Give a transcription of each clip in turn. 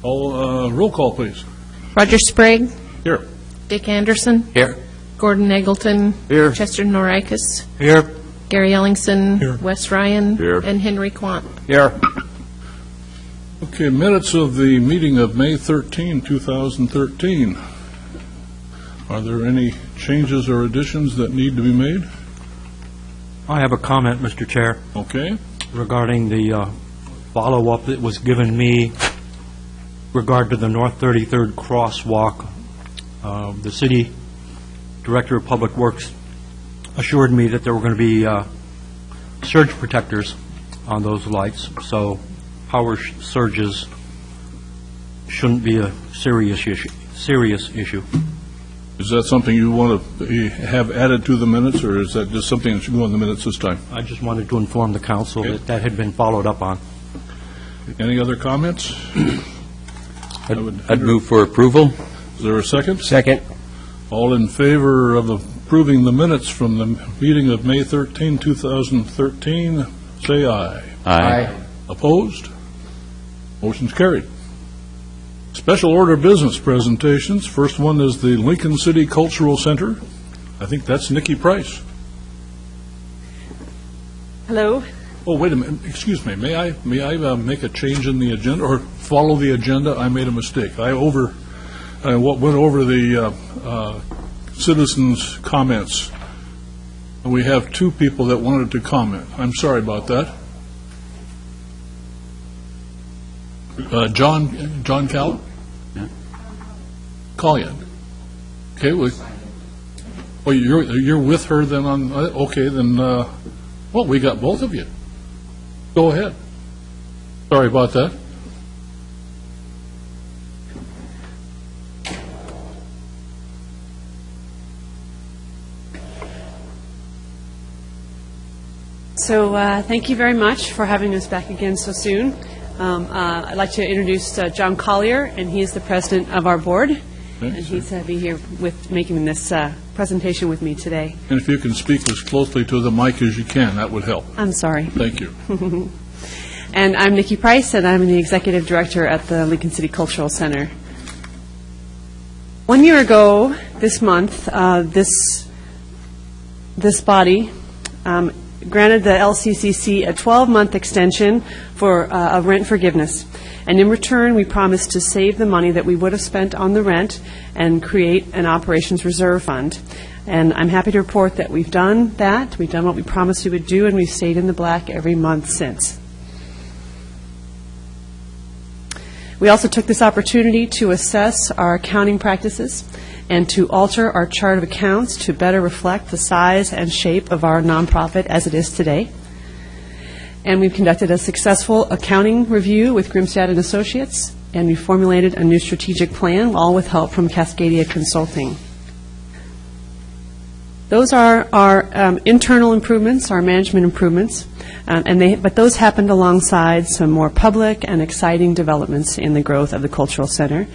Roll call, please. Roger Sprague. Here. Dick Anderson. Here. Gordon Eggleton. Here. Chester Norikis. Here. Gary Ellingson. Here. Wes Ryan. Here. And Henry Quant. Here. Okay, minutes of the meeting of May 13, 2013. Are there any changes or additions that need to be made? I have a comment, Mr. Chair, Okay. regarding the follow-up that was given me regard to the North 33rd crosswalk. The City Director of Public Works assured me that there were going to be surge protectors on those lights, so power surges shouldn't be a serious issue. Is that something you want to have added to the minutes, or is that just something that should go in the minutes this time? I just wanted to inform the council Okay. that that had been followed up on. Any other comments? I'd move for approval. Is there a second? Second. All in favor of approving the minutes from the meeting of May 13, 2013, say aye. Aye. Opposed? Motion's carried. Special order business presentations. First one is the Lincoln City Cultural Center. I think that's Nikki Price. Hello. Oh, wait a minute. Excuse me. May I make a change in the agenda or follow the agenda? I made a mistake. I went over the citizens' comments. And we have two people that wanted to comment. I'm sorry about that. John Callum? Yeah. Collian. Okay. Well, you're with her then on. Okay, then. Well, we got both of you. Go ahead. Sorry about that. So thank you very much for having us back again so soon. I'd like to introduce John Collier, and he is the president of our board. Thanks. And he's be here with making this presentation with me today. And if you can speak as closely to the mic as you can, that would help. I'm sorry. Thank you. And I'm Nikki Price, and I'm the executive director at the Lincoln City Cultural Center. 1 year ago this month, this body granted the LCCC a 12-month extension for of rent forgiveness. And in return, we promised to save the money that we would have spent on the rent and create an operations reserve fund. And I'm happy to report that we've done that. We've done what we promised we would do, and we've stayed in the black every month since. We also took this opportunity to assess our accounting practices and to alter our chart of accounts to better reflect the size and shape of our nonprofit as it is today. And we've conducted a successful accounting review with Grimstad and Associates, and we formulated a new strategic plan, all with help from Cascadia Consulting. Those are our internal improvements, our management improvements, but those happened alongside some more public and exciting developments in the growth of the Cultural Center.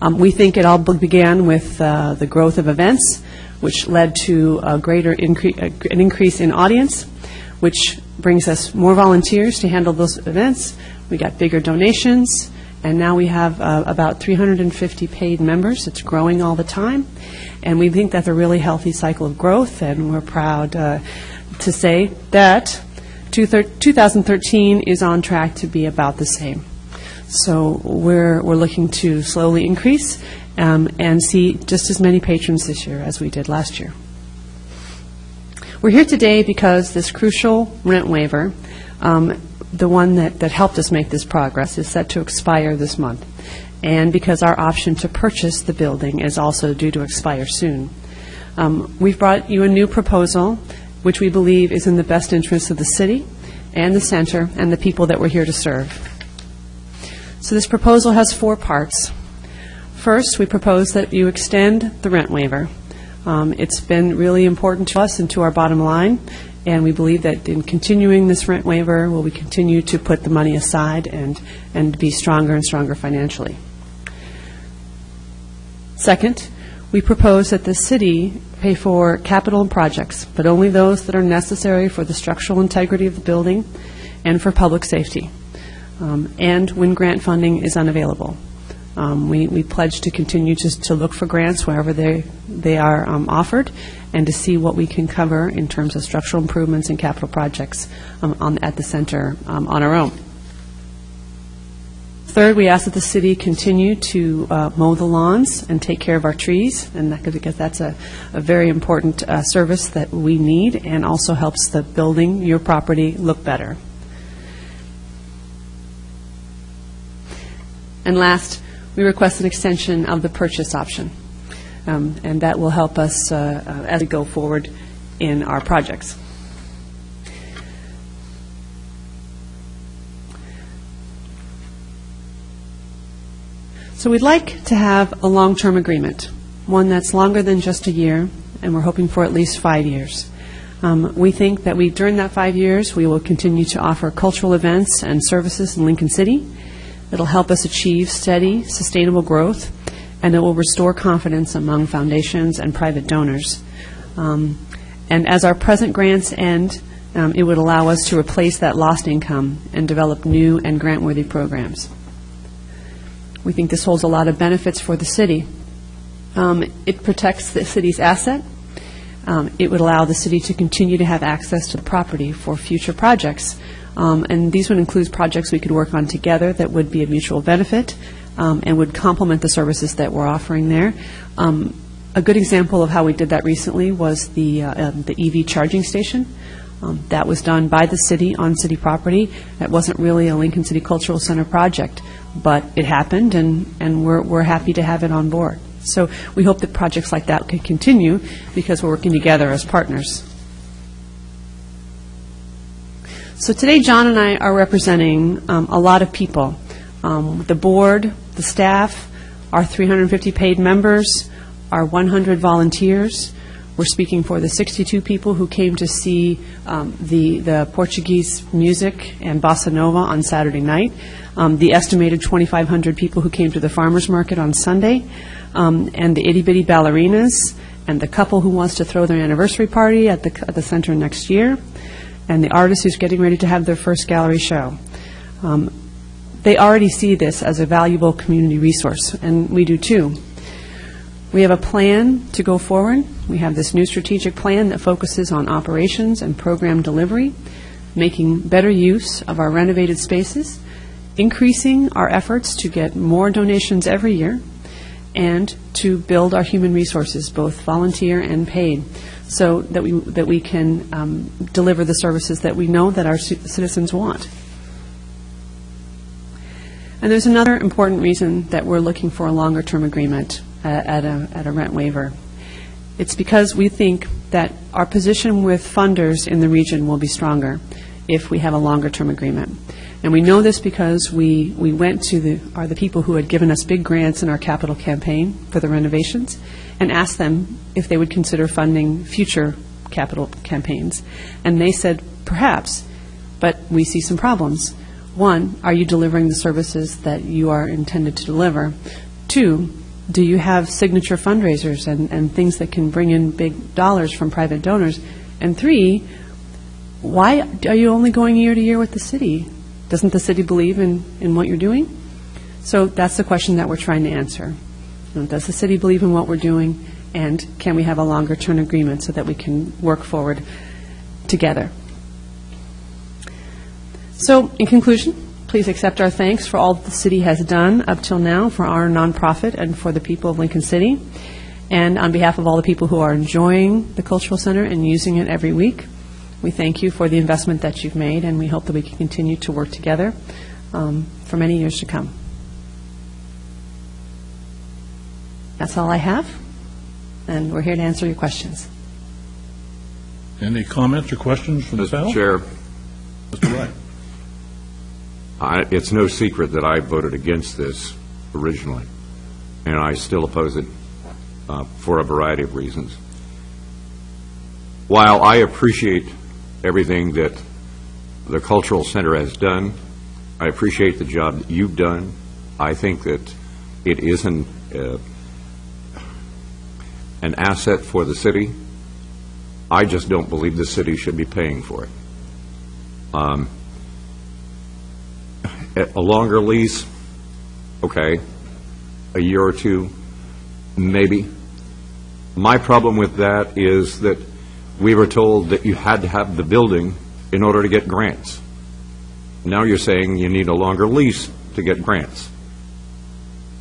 We think it all began with the growth of events, which led to a greater an increase in audience, which brings us more volunteers to handle those events. We got bigger donations, and now we have about 350 paid members. It's growing all the time, and we think that's a really healthy cycle of growth, and we're proud to say that 2013 is on track to be about the same. So we're looking to slowly increase and see just as many patrons this year as we did last year. We're here today because this crucial rent waiver, the one that helped us make this progress, is set to expire this month, and because our option to purchase the building is also due to expire soon. We've brought you a new proposal, which we believe is in the best interest of the city and the center and the people that we're here to serve. So this proposal has 4 parts. First, we propose that you extend the rent waiver. It's been really important to us and to our bottom line, and we believe that in continuing this rent waiver, we continue to put the money aside and be stronger and stronger financially. Second, we propose that the city pay for capital projects, but only those that are necessary for the structural integrity of the building and for public safety, and when grant funding is unavailable. We pledge to continue to look for grants wherever they are offered, and to see what we can cover in terms of structural improvements and capital projects at the center on our own. Third, we ask that the city continue to mow the lawns and take care of our trees, and because that's a very important service that we need, and also helps the building, your property, look better. And last, we request an extension of the purchase option, and that will help us as we go forward in our projects. So we'd like to have a long-term agreement, one that's longer than just a year, and we're hoping for at least 5 years. We think that during that 5 years, we will continue to offer cultural events and services in Lincoln City. It'll help us achieve steady, sustainable growth, and it will restore confidence among foundations and private donors. And as our present grants end, it would allow us to replace that lost income and develop new and grant-worthy programs. We think this holds a lot of benefits for the city. It protects the city's asset. It would allow the city to continue to have access to the property for future projects. And these would include projects we could work on together that would be a mutual benefit and would complement the services that we're offering there. A good example of how we did that recently was the EV charging station. That was done by the city on city property. That wasn't really a Lincoln City Cultural Center project, but it happened, and we're happy to have it on board. So we hope that projects like that can continue because we're working together as partners. So today, John and I are representing a lot of people. The board, the staff, our 350 paid members, our 100 volunteers. We're speaking for the 62 people who came to see the Portuguese music and bossa nova on Saturday night, the estimated 2,500 people who came to the farmers market on Sunday, and the itty-bitty ballerinas, and the couple who wants to throw their anniversary party at the center next year, and the artist who's getting ready to have their first gallery show. They already see this as a valuable community resource, and we do too. We have a plan to go forward. We have this new strategic plan that focuses on operations and program delivery, making better use of our renovated spaces, increasing our efforts to get more donations every year, and to build our human resources, both volunteer and paid, so that we can deliver the services that we know that our citizens want. And there's another important reason that we're looking for a longer-term agreement at a rent waiver. It's because we think that our position with funders in the region will be stronger if we have a longer-term agreement. And we know this because we went to the people who had given us big grants in our capital campaign for the renovations and asked them if they would consider funding future capital campaigns. And they said, perhaps, but we see some problems. One, are you delivering the services that you are intended to deliver? Two, do you have signature fundraisers and things that can bring in big dollars from private donors? And three, why are you only going year to year with the city? Doesn't the city believe in what you're doing? So that's the question that we're trying to answer. Does the city believe in what we're doing? And can we have a longer-term agreement so that we can work forward together? So in conclusion, please accept our thanks for all that the city has done up till now for our nonprofit and for the people of Lincoln City. And on behalf of all the people who are enjoying the Cultural Center and using it every week, we thank you for the investment that you've made, and we hope that we can continue to work together for many years to come. That's all I have, and we're here to answer your questions. Any comments or questions from the panel? Mr. Chair, Mr. Wright. It's no secret that I voted against this originally, and I still oppose it for a variety of reasons. While I appreciate everything that the Cultural Center has done, I appreciate the job that you've done. I think that it is an asset for the city. I just don't believe the city should be paying for it. A longer lease, okay, a year or two, maybe. My problem with that is that we were told that you had to have the building in order to get grants. Now you're saying you need a longer lease to get grants.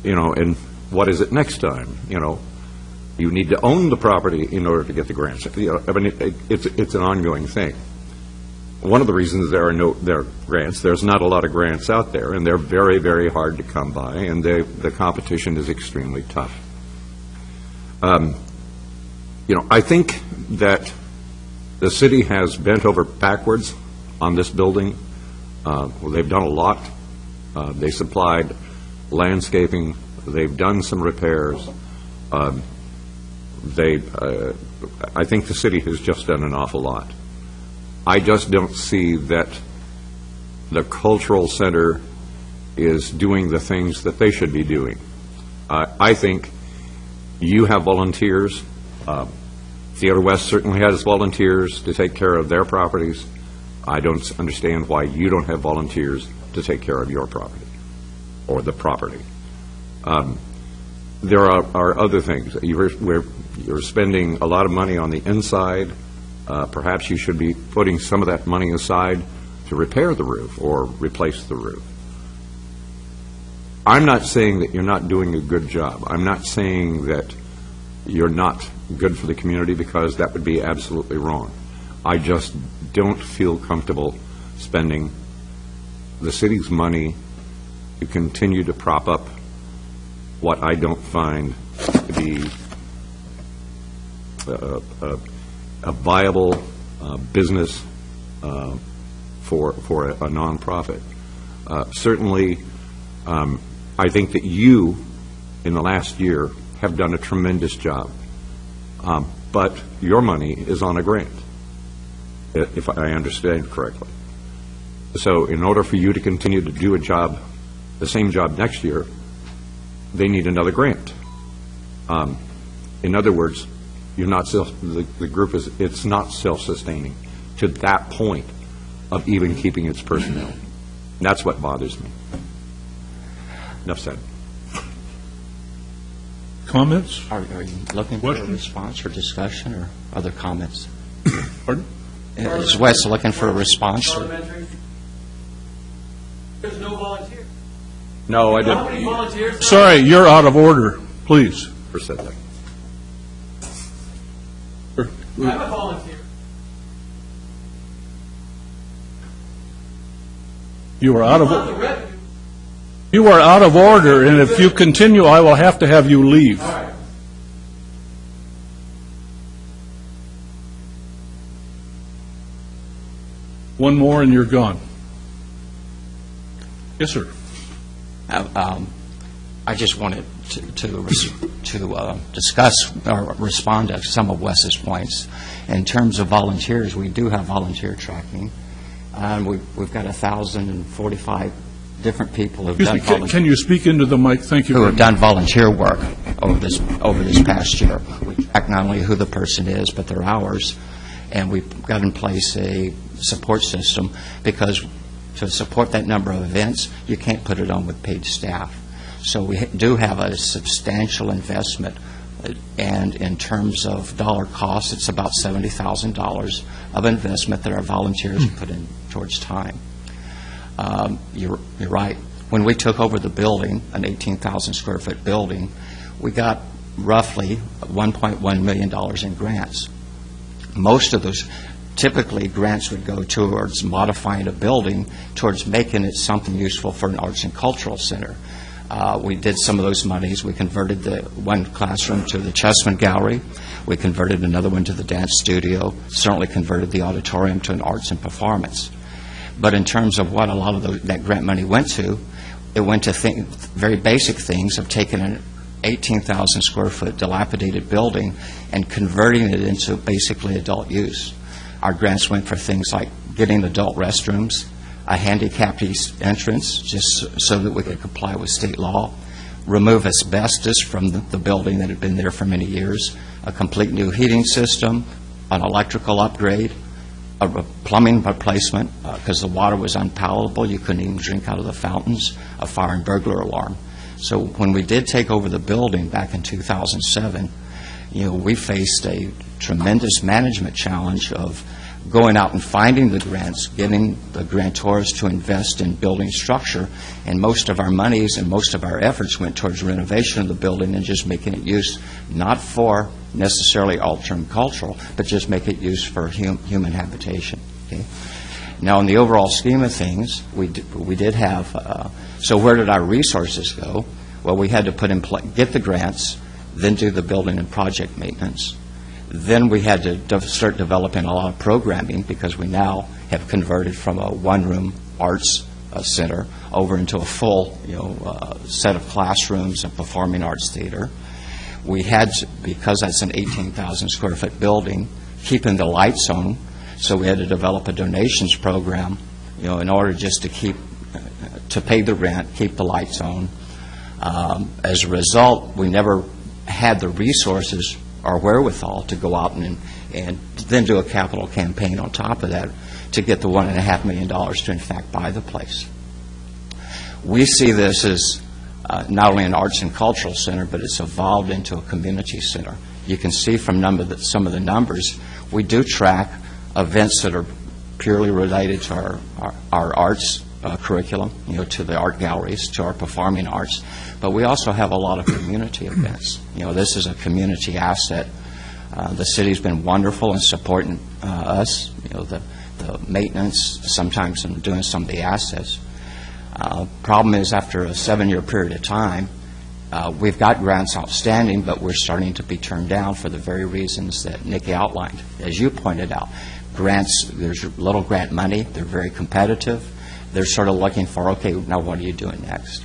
And what is it next time? You need to own the property in order to get the grants. It's an ongoing thing. One of the reasons there are grants, there's not a lot of grants out there, and they're very, very hard to come by, and the competition is extremely tough. I think that the city has bent over backwards on this building. They've done a lot. They supplied landscaping. They've done some repairs. I think the city has just done an awful lot. I just don't see that the cultural center is doing the things that they should be doing. I think you have volunteers. Theater West certainly has volunteers to take care of their properties. I don't understand why you don't have volunteers to take care of your property or the property. There are other things. You're spending a lot of money on the inside. Perhaps you should be putting some of that money aside to repair the roof or replace the roof. I'm not saying that you're not doing a good job. I'm not saying that you're not good for the community, because that would be absolutely wrong. I just don't feel comfortable spending the city's money to continue to prop up what I don't find to be a viable business for a nonprofit. Certainly, I think that you, in the last year, have done a tremendous job. But your money is on a grant, if I understand correctly. So in order for you to continue to do the same job next year, they need another grant. In other words, the group it's not self-sustaining to that point of even keeping its personnel. And that's what bothers me. Enough said. Comments? Are you looking for a response or discussion or other comments? Pardon? Is Wes looking for a response? There's no volunteer. No, I How many didn't. volunteers? Sorry, you're out of order, please. Never said that. I'm a volunteer. You are out On the of revenue. you are out of order, and if you continue, I will have to have you leave. All right. One more, and you're gone. Yes, sir. I just wanted to discuss or respond to some of Wes's points. In terms of volunteers, we do have volunteer tracking. We've got 1,045 different people who've done Can you speak into the mic? Thank you. who very have much. done volunteer work over this past year. We track not only who the person is, but their hours, and we've got in place a support system, because to support that number of events, you can't put it on with paid staff. So we do have a substantial investment, and in terms of dollar cost, it's about $70,000 of investment that our volunteers put in towards time. You're right. When we took over the building, an 18,000 square foot building, we got roughly $1.1 million in grants. Most of those, typically grants would go towards modifying a building, towards making it something useful for an arts and cultural center. We did some of those monies. We converted the one classroom to the Chessman Gallery. We converted another one to the dance studio, certainly converted the auditorium to an arts and performance. But in terms of what a lot of that grant money went to, it went to very basic things of taking an 18,000 square foot dilapidated building and converting it into basically adult use. Our grants went for things like getting adult restrooms, a handicapped entrance just so that we could comply with state law, remove asbestos from the building that had been there for many years, a complete new heating system, an electrical upgrade, a plumbing replacement because the water was unpalatable. You couldn't even drink out of the fountains, a fire and burglar alarm. So when we did take over the building back in 2007, we faced a tremendous management challenge of going out and finding the grants, getting the grantors to invest in building structure, and most of our monies and most of our efforts went towards renovation of the building and just making it used not for necessarily long-term cultural, but just make it used for human habitation. Okay? Now, in the overall scheme of things, we did have, so where did our resources go? Well, we had to put in get the grants, then do the building and project maintenance. Then we had to start developing a lot of programming, because we now have converted from a one-room arts center over into a full set of classrooms and performing arts theater. We had, because that's an 18,000 square foot building, keeping the lights on, so we had to develop a donations program, in order just to pay the rent, keep the lights on. As a result, we never had the resources or wherewithal to go out and then do a capital campaign on top of that to get the $1.5 million to, in fact, buy the place. We see this as not only an arts and cultural center, but it's evolved into a community center. You can see from some of the numbers, we do track events that are purely related to our arts curriculum, to the art galleries, to our performing arts, but we also have a lot of community events. This is a community asset. The city's been wonderful in supporting us, the maintenance, sometimes in doing some of the assets. Problem is, after a 7-year period of time, we've got grants outstanding, but we're starting to be turned down for the very reasons that Nikki outlined. As you pointed out, grants, there's little grant money, they're very competitive. They're sort of looking for, okay, now what are you doing next?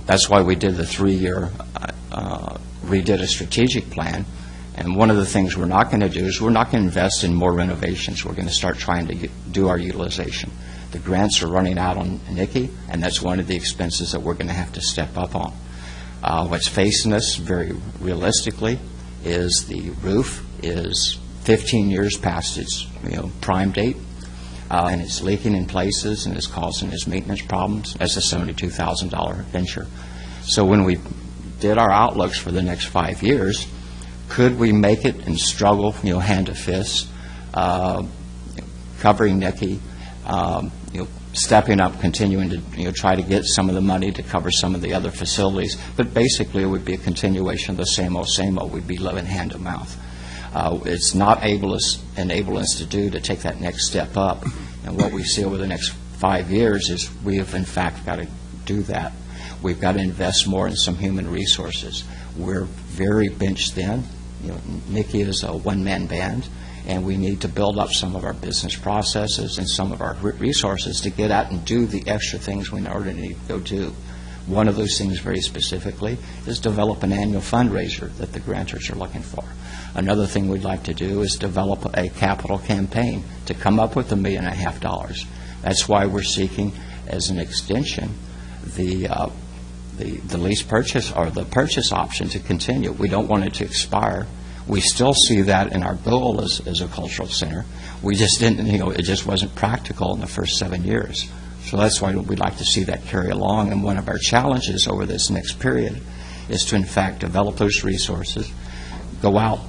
That's why we did the 3-year, redid a strategic plan. And one of the things we're not going to do is we're not going to invest in more renovations. We're going to start trying to do our utilization. The grants are running out on Nikki, and that's one of the expenses that we're going to have to step up on. What's facing us very realistically is the roof is 15 years past its prime date. And it's leaking in places, and it's causing us maintenance problems. That's a $72,000 venture. So when we did our outlooks for the next 5 years, could we make it and struggle, hand to fist, covering Nikki, stepping up, continuing to try to get some of the money to cover some of the other facilities. But basically, it would be a continuation of the same old. We'd be living hand to mouth. It's not enable us to take that next step up. And what we see over the next 5 years is we have, in fact, got to do that. We've got to invest more in some human resources. We're very bench thin. Nikki is a one-man band, and we need to build up some of our business processes and some of our resources to get out and do the extra things we already need to go do. One of those things, very specifically, is develop an annual fundraiser that the grantors are looking for. Another thing we'd like to do is develop a capital campaign to come up with $1.5 million. That's why we're seeking, as an extension, the lease purchase or the purchase option to continue. We don't want it to expire. We still see that in our goal as a cultural center. We just didn't, it just wasn't practical in the first 7 years. So that's why we'd like to see that carry along. And one of our challenges over this next period is to, in fact, develop those resources, go out,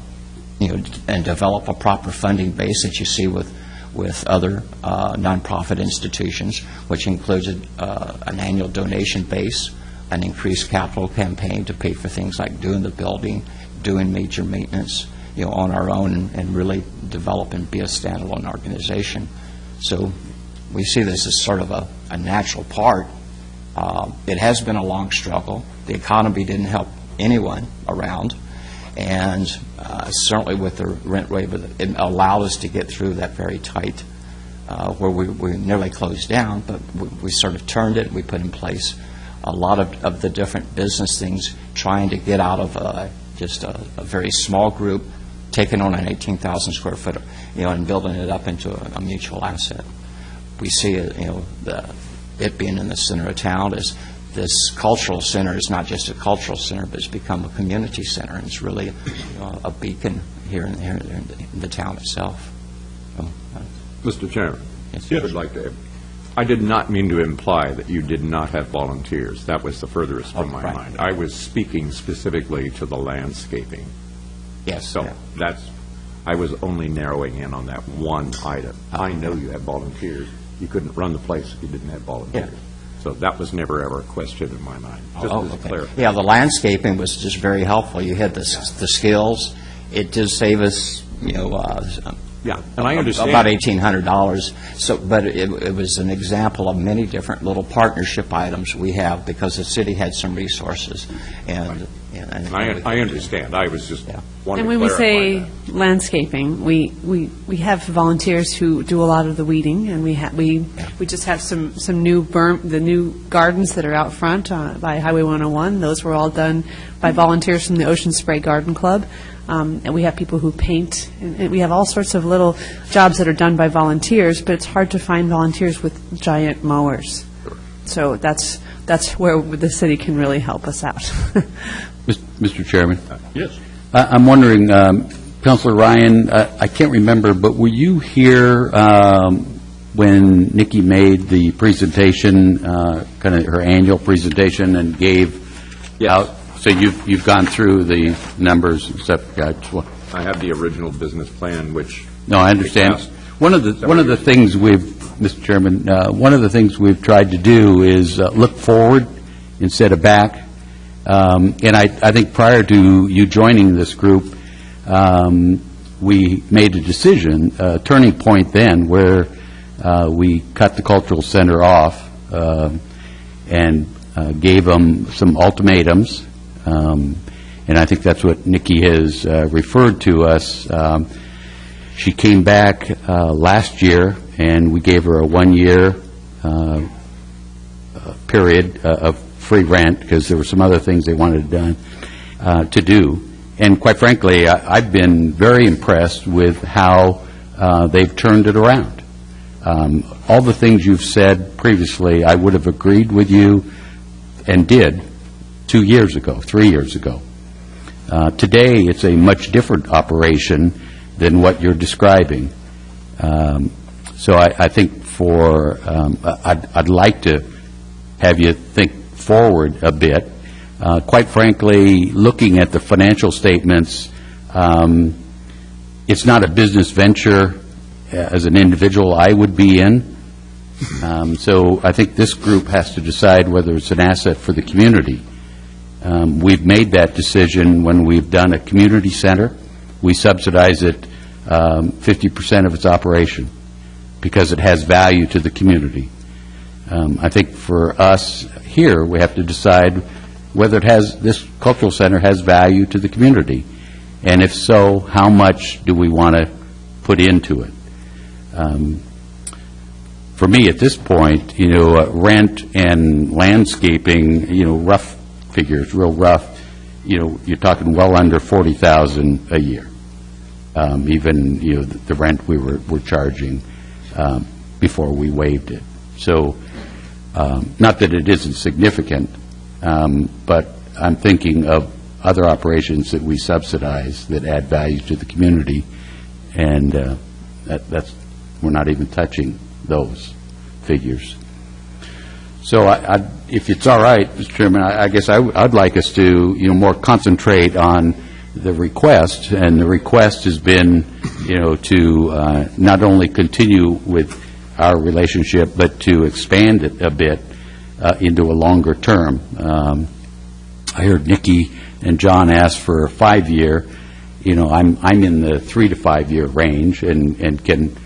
and develop a proper funding base that you see with other nonprofit institutions, which includes an annual donation base, an increased capital campaign to pay for things like doing the building, doing major maintenance, on our own, and really develop and be a standalone organization. So we see this as sort of a natural part. It has been a long struggle. The economy didn't help anyone around, and certainly with the rent waiver, it allowed us to get through that very tight, where we nearly closed down, but we sort of turned it. We put in place a lot of the different business things, trying to get out of just a very small group, taking on an 18,000 square foot, and building it up into a mutual asset. We see it being in the center of town as this cultural center is not just a cultural center, but it's become a community center, and it's really a beacon here in the town itself. Mr. Chairman, Yes. I would like to I did not mean to imply that you did not have volunteers. That was the furthest from my right. mind. I was speaking specifically to the landscaping. Yes. So I was only narrowing in on that one item. I know you have volunteers. You couldn't run the place if you didn't have volunteers. Yeah. So that was never ever a question in my mind. Just as a clarification. Yeah, the landscaping was just very helpful. You had the skills. It did save us, Yeah, and I understand. about $1,800. So, but it was an example of many different little partnership items we have because the city had some resources. And I understand. I was just wanting And to when we clarify say that. landscaping, we have volunteers who do a lot of the weeding, and we just have some new the new gardens that are out front by Highway 101. Those were all done by volunteers from the Ocean Spray Garden Club. And we have people who paint, and we have all sorts of little jobs that are done by volunteers, but it's hard to find volunteers with giant mowers. So that's where the city can really help us out. Mr. Chairman, Yes. I'm wondering, Councilor Ryan, I can't remember, but were you here when Nikki made the presentation, kind of her annual presentation, and gave out? So you've gone through the numbers and stuff. I have the original business plan, which. No, I understand. One of the things Mr. Chairman, one of the things we've tried to do is look forward instead of back. And I think prior to you joining this group, we made a decision, a turning point then, where we cut the cultural center off and gave them some ultimatums. And I think that's what Nikki has referred to us. She came back last year, and we gave her a 1-year period of free rent because there were some other things they wanted done to do. And quite frankly, I've been very impressed with how they've turned it around. All the things you've said previously, I would have agreed with you and did 2 years ago, 3 years ago. Today, it's a much different operation than what you're describing. So I think I'd like to have you think forward a bit. Quite frankly, looking at the financial statements, it's not a business venture as an individual I would be in. So I think this group has to decide whether it's an asset for the community. We've made that decision when we've done a community center. We subsidize it 50% of its operation because it has value to the community. I think for us here, we have to decide whether this cultural center has value to the community. And if so, how much do we want to put into it? For me, at this point, rent and landscaping, rough figures, real rough, you're talking well under $40,000 a year. Even, the rent we were charging before we waived it. So, not that it isn't significant, but I'm thinking of other operations that we subsidize that add value to the community, and we're not even touching those figures. So if it's all right, Mr. Chairman, I guess I'd like us to, more concentrate on the request, and the request has been, to not only continue with our relationship, but to expand it a bit into a longer term. I heard Nikki and John ask for a 5-year. I'm in the 3 to 5 year range, and can,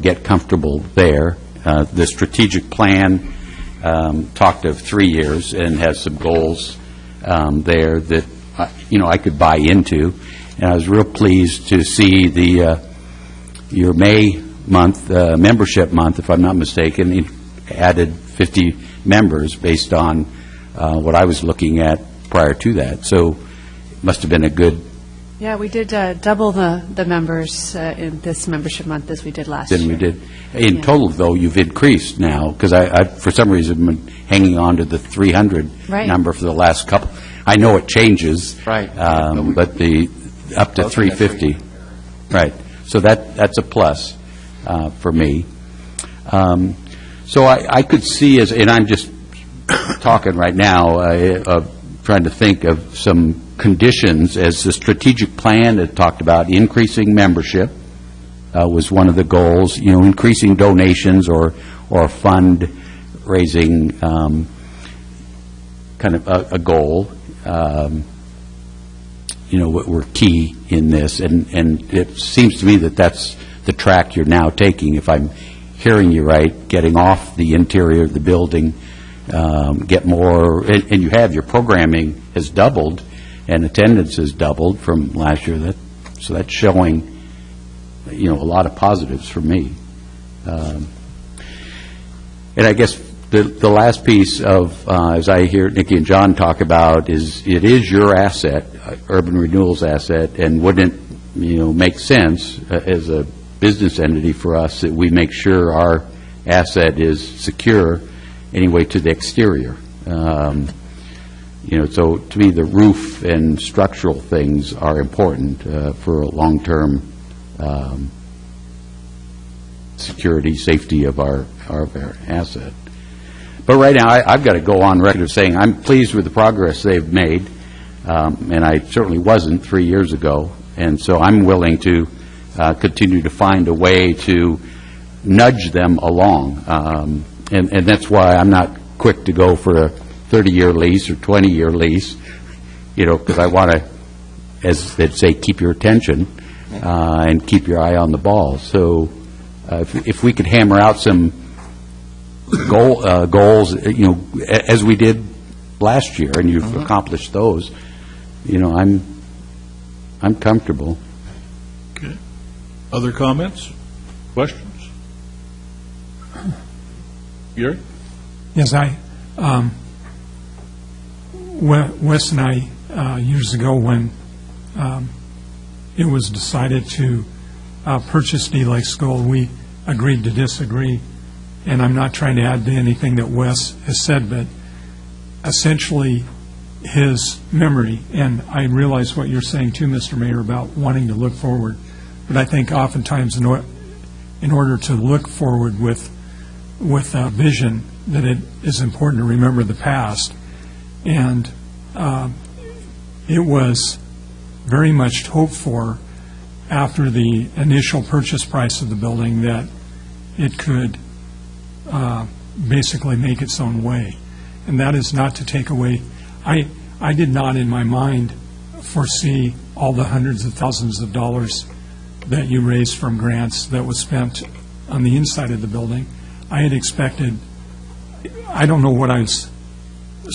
get comfortable there. The strategic plan talked of 3 years and has some goals there that I could buy into, and I was real pleased to see your May month membership month, if I'm not mistaken, added 50 members based on what I was looking at prior to that. So it must have been a good. Yeah, we did double the members in this membership month as we did last year. Than we did. In total, though, you've increased now, because I, for some reason, been hanging on to the 300 number for the last couple. I know it changes. Right. But the up to 350. Right. So that's a plus for me. So I could see, and I'm just talking right now, trying to think of some conditions, as the strategic plan that talked about increasing membership was one of the goals, increasing donations or fundraising kind of a goal. Were key in this, and it seems to me that that's the track you're now taking, if I'm hearing you right, getting off the interior of the building, get more, and you have, your programming has doubled, and attendance has doubled from last year, so that's showing, a lot of positives for me. And I guess the last piece of, as I hear Nikki and John talk about, is it is your asset, Urban Renewal's asset, and wouldn't it, make sense as a business entity for us that we make sure our asset is secure anyway to the exterior. So to me, the roof and structural things are important for a long-term security, safety of our asset. But right now, I've got to go on record of saying I'm pleased with the progress they've made, and I certainly wasn't 3 years ago, and so I'm willing to continue to find a way to nudge them along, and that's why I'm not quick to go for a 30-year lease or 20-year lease, because I want to, as they'd say, keep your attention and keep your eye on the ball. So if we could hammer out some goals, as we did last year, and you've accomplished those, I'm comfortable. Okay. Other comments? Questions? Gary? Yes, Wes and I, years ago when it was decided to purchase D Lake School, we agreed to disagree. And I'm not trying to add to anything that Wes has said, but essentially his memory, and I realize what you're saying too, Mr. Mayor, about wanting to look forward, but I think oftentimes in order to look forward with a vision, that it is important to remember the past. And it was very much hoped for after the initial purchase price of the building that it could basically make its own way. And that is not to take away. I did not in my mind foresee all the hundreds of thousands of dollars that you raised from grants that was spent on the inside of the building. I had expected, I don't know what I was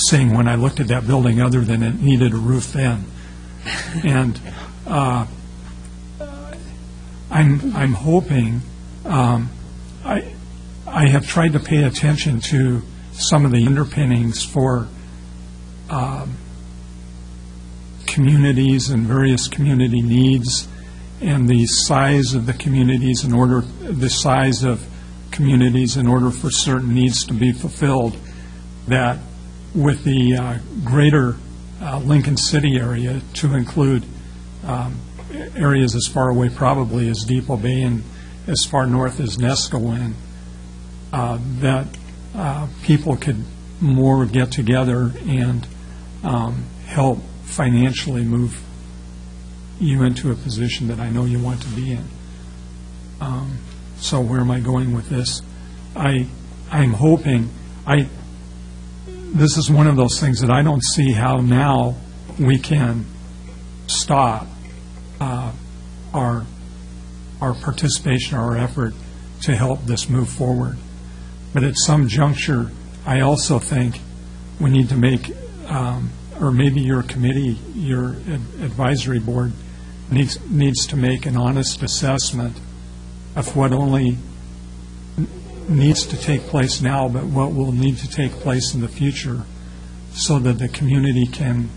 saying when I looked at that building other than it needed a roof then. And I'm hoping, I have tried to pay attention to some of the underpinnings for communities and various community needs, and the size of the communities in order for certain needs to be fulfilled, that with the greater Lincoln City area to include areas as far away probably as Depot Bay and as far north as Nescowan, that people could more get together and help financially move you into a position that I know you want to be in. So where am I going with this? I'm hoping, this is one of those things that I don't see how now we can stop our participation, our effort to help this move forward. But at some juncture, I also think we need to make, or maybe your committee, your advisory board needs to make an honest assessment of what only needs to take place now, but what will need to take place in the future, so that the community can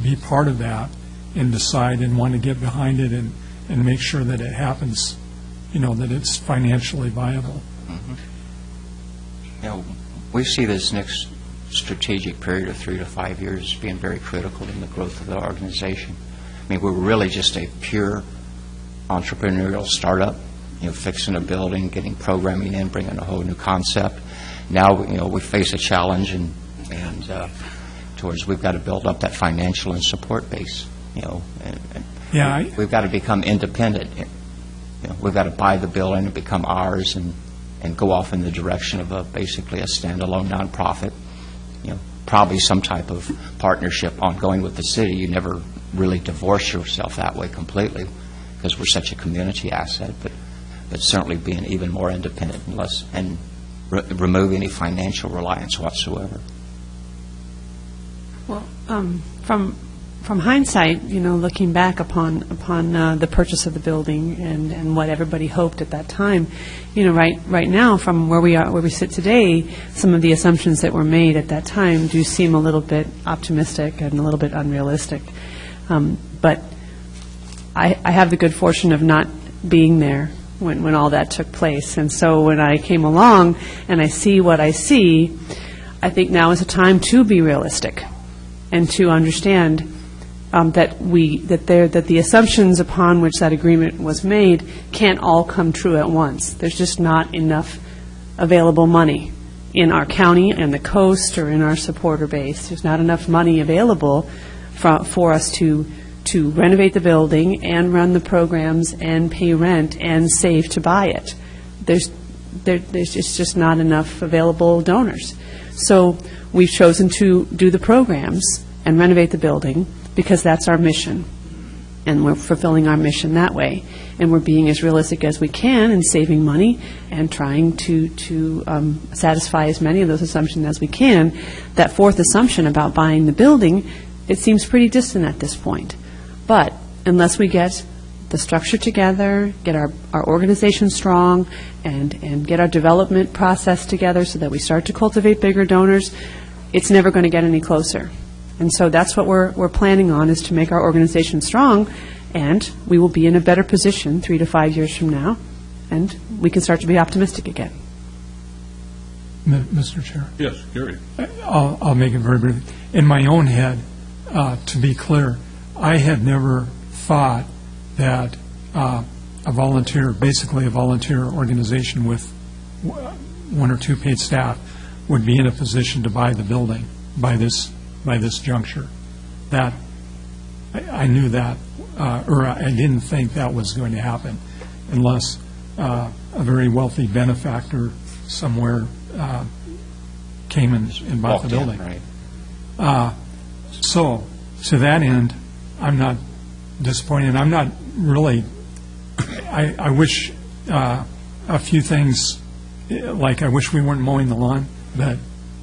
be part of that and decide and want to get behind it and make sure that it happens, that it's financially viable. We see this next strategic period of 3 to 5 years as being very critical in the growth of the organization. I mean, we're really just a pure entrepreneurial startup fixing a building, getting programming in, bringing a whole new concept. Now, we face a challenge, and towards we've got to build up that financial and support base. We've got to become independent. We've got to buy the building and become ours, and go off in the direction of basically a standalone nonprofit. Probably some type of partnership ongoing with the city. You never really divorce yourself that way completely, because we're such a community asset. But certainly being even more independent and remove any financial reliance whatsoever. Well, from hindsight, looking back upon the purchase of the building and what everybody hoped at that time, right now, from where we sit today, some of the assumptions that were made at that time do seem a little bit optimistic and a little bit unrealistic. But I have the good fortune of not being there when all that took place, and so when I came along and I see what I see, I think now is a time to be realistic and to understand that the assumptions upon which that agreement was made can't all come true at once. There's just not enough available money in our county and the coast or in our supporter base. There's not enough money available for us to renovate the building and run the programs and pay rent and save to buy it. There's just not enough available donors. So we've chosen to do the programs and renovate the building because that's our mission, and we're fulfilling our mission that way. And we're being as realistic as we can and saving money and trying to satisfy as many of those assumptions as we can. That fourth assumption about buying the building, it seems pretty distant at this point. But unless we get the structure together, get our organization strong, and get our development process together so that we start to cultivate bigger donors, it's never going to get any closer. And so that's what we're planning on, is to make our organization strong, and we will be in a better position 3 to 5 years from now, and we can start to be optimistic again. Mr. Chair? Yes, Gary. I'll make it very brief. In my own head, to be clear, I had never thought that basically a volunteer organization with 1 or 2 paid staff would be in a position to buy the building by this juncture. That I knew that, or I didn't think that was going to happen, unless a very wealthy benefactor somewhere came and bought the building. Right. So, to that end, I'm not disappointed. I'm not really. I wish a few things, like I wish we weren't mowing the lawn, but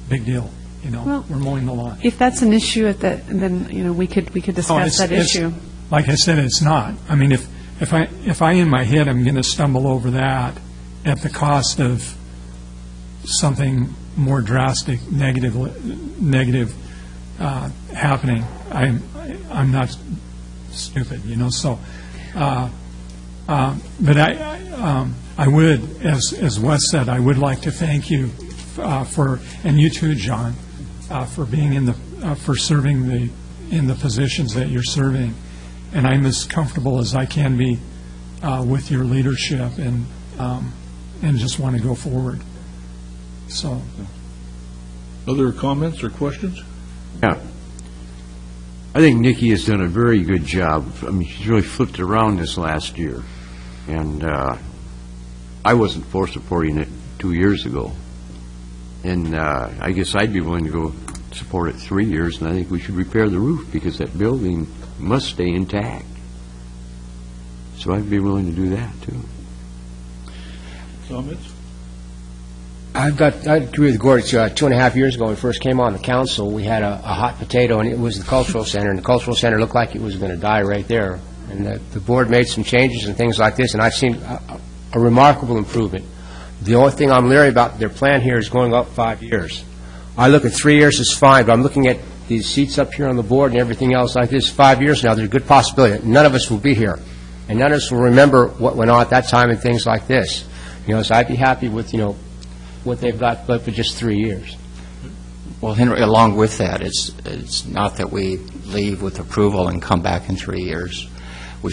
big deal. Well, we're mowing the lawn. If that's an issue, then we could discuss that issue. Like I said, it's not. I mean, if I in my head I'm going to stumble over that at the cost of something more drastic, negative happening, I'm not stupid, So, but I would, as Wes said, I would like to thank you and you too, John, for being for serving in the positions that you're serving, and I'm as comfortable as I can be with your leadership, and just want to go forward. So, other comments or questions? Yeah. I think Nikki has done a very good job. I mean, she's really flipped around this last year. And I wasn't for supporting it 2 years ago. And I guess I'd be willing to go support it 3 years, and I think we should repair the roof because that building must stay intact. So I'd be willing to do that, too. Comments? I agree with Gordon. 2.5 years ago, when we first came on the council, we had a hot potato, and it was the cultural center, and the cultural center looked like it was going to die right there. And the board made some changes and things like this, and I've seen a remarkable improvement. The only thing I'm leery about their plan here is going up 5 years. I look at 3 years as fine, but I'm looking at these seats up here on the board and everything else like this. 5 years now, there's a good possibility that none of us will be here, and none of us will remember what went on at that time and things like this. So I'd be happy with, what they've got, but for just 3 years. Well, Henry, along with that, it's not that we leave with approval and come back in 3 years. I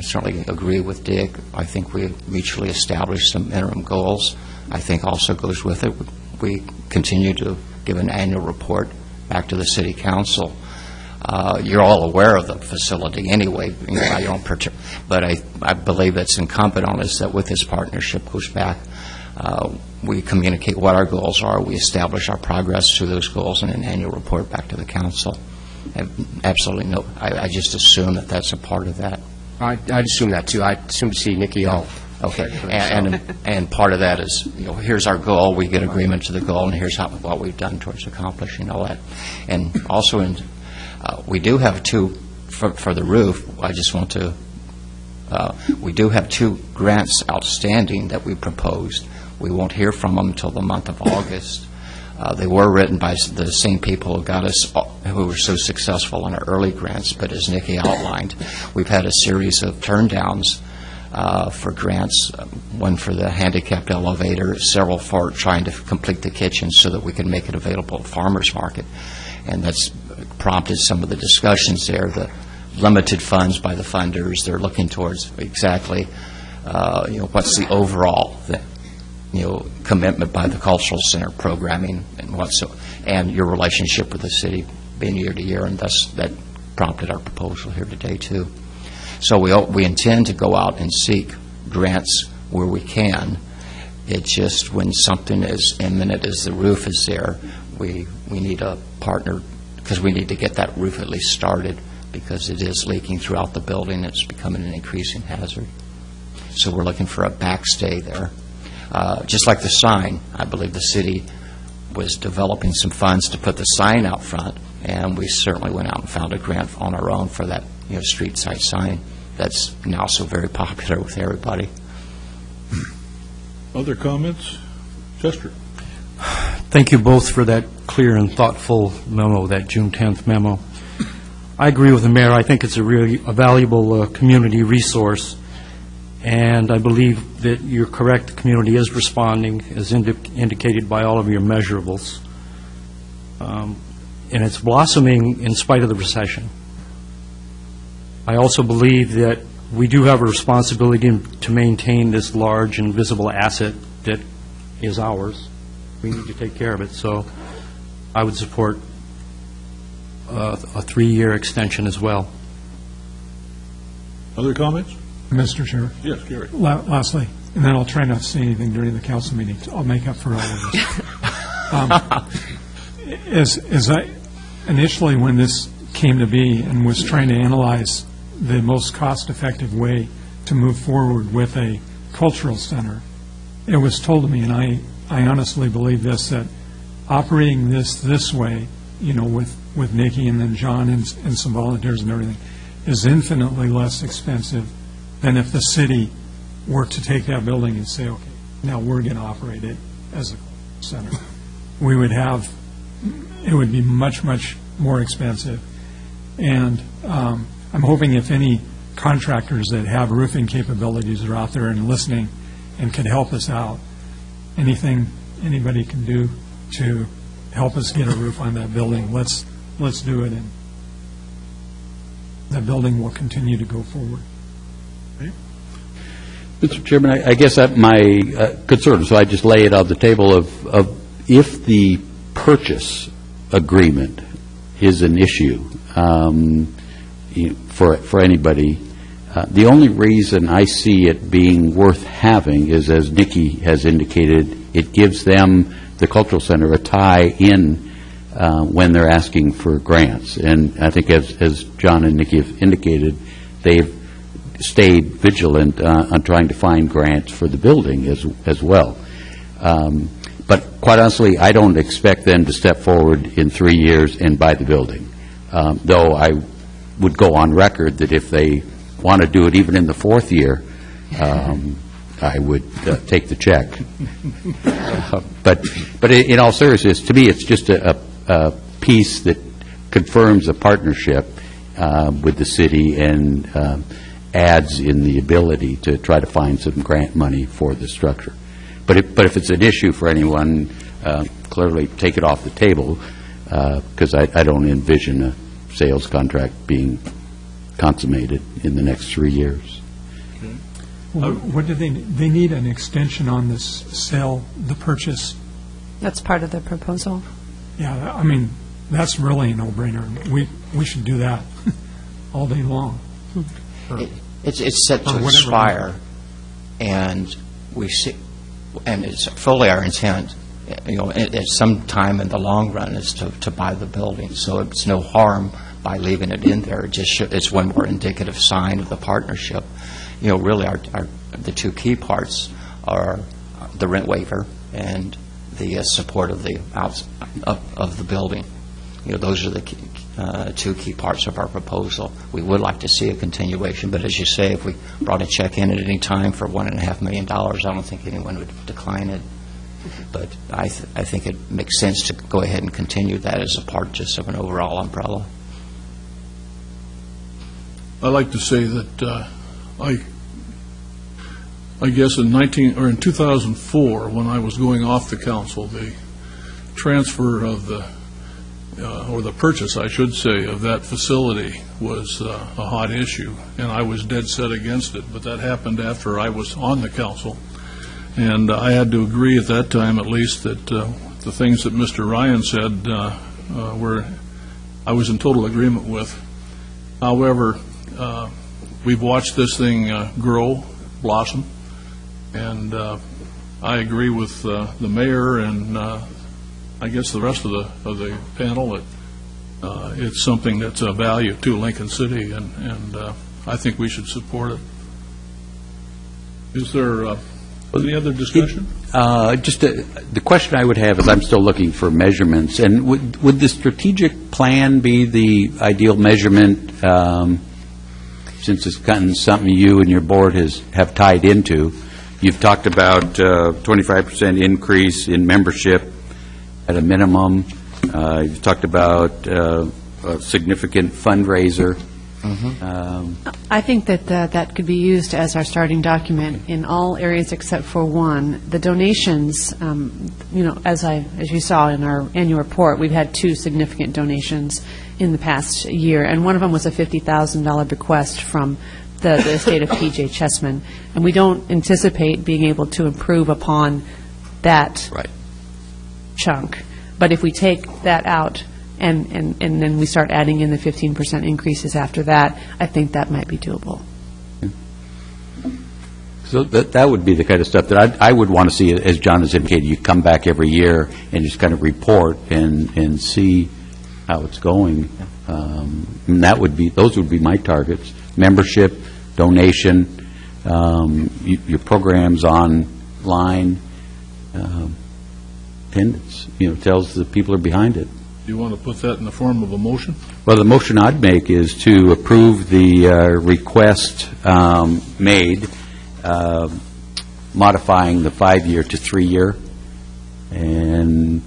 certainly agree with Dick. I think we mutually established some interim goals. I think also goes with it, we continue to give an annual report back to the City Council. You're all aware of the facility anyway, by your own but I believe it's incumbent on us that with this partnership goes back, we communicate what our goals are, we establish our progress to those goals in an annual report back to the council. Absolutely no, I just assume that that's a part of that. I'd assume that, too. I'd assume to see Nikki all. Okay, and part of that is, here's our goal, we get agreement to the goal, and here's what we've done towards accomplishing all that. And also, we do have two, for the roof, I just want to, we do have 2 grants outstanding that we proposed. We won't hear from them until the month of August. They were written by the same people who were so successful in our early grants, but as Nikki outlined, we've had a series of turndowns for grants, one for the handicapped elevator, several for trying to complete the kitchen so that we can make it available at farmers market. And that's prompted some of the discussions there, the limited funds by the funders. They're looking towards exactly, what's the overall, commitment by the cultural center programming and your relationship with the city being year to year, and thus that prompted our proposal here today too. So we intend to go out and seek grants where we can. It's just when something as imminent as the roof is there, we need a partner, because we need to get that roof at least started, because it is leaking throughout the building. It's becoming an increasing hazard. So we're looking for a backstay there. Just like the sign, I believe the city was developing some funds to put the sign out front, and we certainly went out and found a grant on our own for that street side sign that's now so very popular with everybody. Other comments? Chester? Thank you both for that clear and thoughtful memo, that June 10th memo. I agree with the mayor. I think it's a valuable community resource, and I believe that you're correct. The community is responding, as indicated by all of your measurables, and it's blossoming in spite of the recession. I also believe that we do have a responsibility to maintain this large and visible asset that is ours. We need to take care of it. So I would support a 3-year extension as well. Other comments? Mr. Chair. Yes, Gary. Lastly, and then I'll try not to say anything during the council meeting. I'll make up for all of this. As I initially, when this came to be and was trying to analyze the most cost-effective way to move forward with a cultural center, it was told to me, and I honestly believe this, that operating this way, with Nikki and then John and some volunteers and everything, is infinitely less expensive than if the city were to take that building and say, okay, now we're going to operate it as a center. It would be much, much more expensive. And I'm hoping if any contractors that have roofing capabilities are out there and listening and can help us out, anything anybody can do to help us get a roof on that building, let's do it, and that building will continue to go forward. Okay. Mr. Chairman, I guess that my concern, so I just lay it on the table of if the purchase agreement is an issue for anybody, the only reason I see it being worth having is, as Nikki has indicated, it gives them, the Cultural Center, a tie-in when they're asking for grants. And I think as John and Nikki have indicated, they've stayed vigilant on trying to find grants for the building as well. But quite honestly, I don't expect them to step forward in 3 years and buy the building, though I would go on record that if they want to do it even in the 4th year, I would take the check. But in all seriousness, to me, it's just a piece that confirms a partnership with the city and adds in the ability to try to find some grant money for the structure. But if it's an issue for anyone, clearly take it off the table, because I don't envision a sales contract being consummated in the next 3 years. What do they need an extension on this sale, the purchase? That's part of the proposal. Yeah, I mean, that's really a no-brainer. We should do that all day long. It's set Or to whatever. expire, and we see, and it's fully our intent, at some time in the long run is to buy the building. So it's no harm by leaving it in there. It's one more indicative sign of the partnership. Really the two key parts are the rent waiver and the support of the building. Those are the two key parts of our proposal. We would like to see a continuation, but as you say, if we brought a check in at any time for $1.5 million, I don't think anyone would decline it. But I think it makes sense to go ahead and continue that as a part just of an overall umbrella. I like to say that I guess in 2004, when I was going off the council, the transfer of or the purchase, I should say, of that facility was a hot issue, and I was dead set against it. But that happened after I was on the council, and I had to agree at that time, at least, that the things that Mr. Ryan said I was in total agreement with. However, we've watched this thing grow, blossom, and I agree with the mayor and I guess the rest of the panel that it's something that's a value to Lincoln City, and I think we should support it. Is there any other discussion? The question I would have is, I'm still looking for measurements, and would the strategic plan be the ideal measurement, since it's kind of something you and your board have tied into? You've talked about 25% increase in membership at a minimum. You've talked about a significant fundraiser. I think that could be used as our starting document in all areas except for one. The donations, as you saw in our annual report, we've had 2 significant donations in the past year, and one of them was a $50,000 bequest from the estate of P.J. Chessman, and we don't anticipate being able to improve upon that chunk. But if we take that out and then we start adding in the 15% increases after that, I think that might be doable. So that would be the kind of stuff that I would want to see, as John has indicated, you come back every year and just kind of report and see how it's going. And those would be my targets: membership, donation, your programs online, attendance. Tells the people are behind it. Do you want to put that in the form of a motion? Well, the motion I'd make is to approve the request made, modifying the 5-year to 3-year, and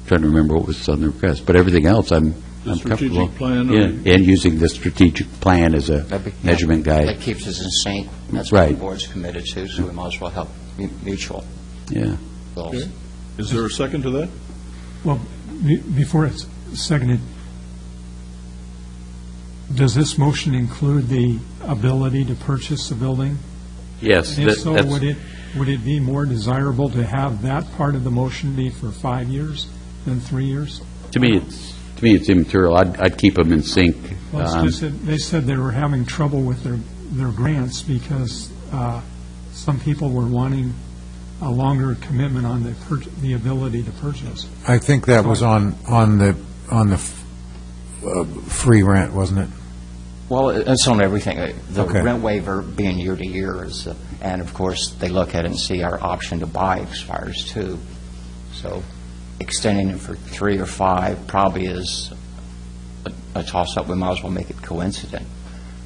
trying to remember what was on the request, but everything else I'm comfortable. Strategic plan? And using the strategic plan as a measurement guide. That keeps us in sync. That's Right. what the board's committed to, so we might as well help mutual Yeah. goals. Okay. Is there a second to that? Well, before it's seconded, does this motion include the ability to purchase a building? Yes. And if so, would it be more desirable to have that part of the motion be for 5 years than 3 years? To me, it's immaterial. I'd keep them in sync. Well, it's just that they said they were having trouble with their grants because some people were wanting a longer commitment on the ability to purchase. I think that was on the free rent, wasn't it? Well, it's on everything. The Okay. rent waiver being year to year is, and of course, they look at it and see our option to buy expires too. So extending it for 3 or 5 probably is a toss-up. We might as well make it coincident.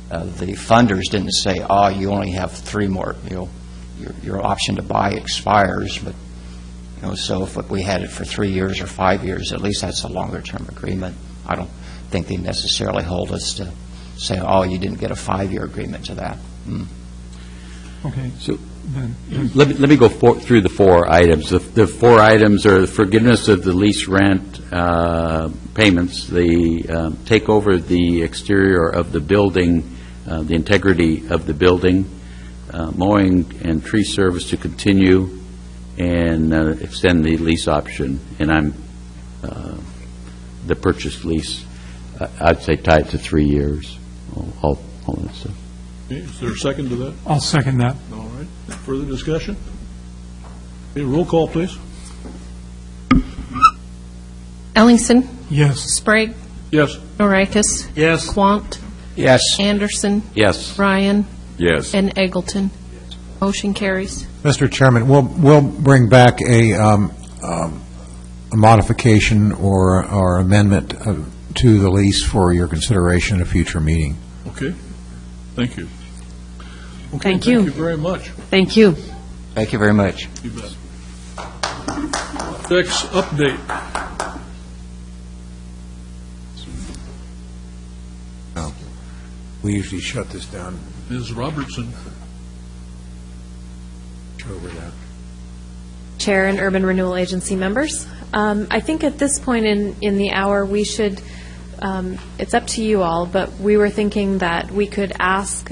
The funders didn't say, you only have 3 more, your option to buy expires, but, so if we had it for 3 years or 5 years, at least that's a longer-term agreement. I don't think they necessarily hold us to say, you didn't get a 5-year agreement to that. Okay. So Let me go through the four items. The four items are the forgiveness of the lease rent payments, the take over the exterior of the building, the integrity of the building, mowing and tree service to continue, and extend the lease option. And I'm the purchase lease, I'd say tied to 3 years. All that stuff. Okay, is there a second to that? I'll second that. All right. Further discussion? Okay, roll call, please. Ellingson, Yes. Sprague, Yes. Norikis, Yes. Quant, Yes. Anderson, Yes. Ryan, Yes. and Eggleton. Motion carries. Mr. Chairman, we'll bring back a modification or amendment to the lease for your consideration at a future meeting. Okay. Thank you. Okay, Thank you. Thank you very much. Thank you. Thank you very much. You bet. Next update. We usually shut this down. Ms. Robertson. Over that. Chair and Urban Renewal Agency members. I think at this point in the hour, we should, it's up to you all, but we were thinking that we could ask,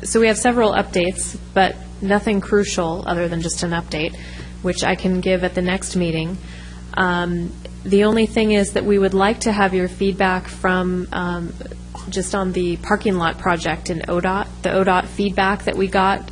so we have several updates, but nothing crucial other than just an update, which I can give at the next meeting. The only thing is that we would like to have your feedback from just on the parking lot project in ODOT, the ODOT feedback that we got.